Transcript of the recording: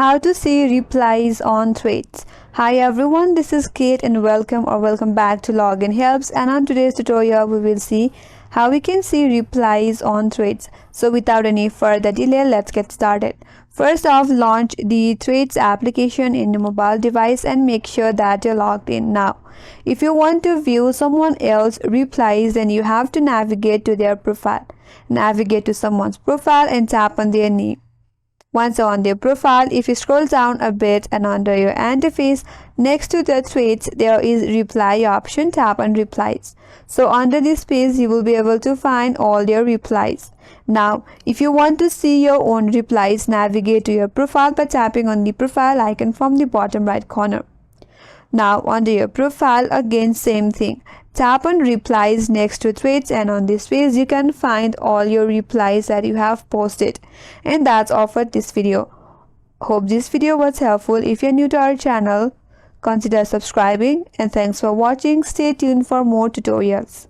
How to see replies on threads. Hi everyone, this is Kate and welcome back to Login Helps, and on today's tutorial we will see how we can see replies on threads. So without any further delay, let's get started. First off, launch the Threads application in your mobile device and make sure that you're logged in now. If you want to view someone else's replies, then you have to navigate to their profile. Navigate to someone's profile and tap on their name. Once on their profile, if you scroll down a bit and under your interface, next to the threads, there is reply option. Tap on replies. So under this page, you will be able to find all your replies. Now, if you want to see your own replies, navigate to your profile by tapping on the profile icon from the bottom right corner. Now, under your profile, again same thing. Tap on replies next to threads, and on this page you can find all your replies that you have posted. And that's all for this video. Hope this video was helpful. If you're new to our channel, consider subscribing, and thanks for watching. Stay tuned for more tutorials.